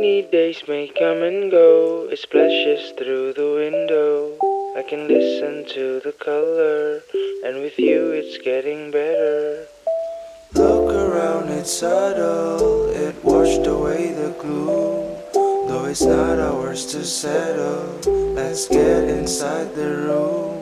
Rainy days may come and go, it splashes through the window. I can listen to the color, and with you it's getting better. Look around, it's subtle, it washed away the gloom. Though it's not ours to settle, let's get inside the room.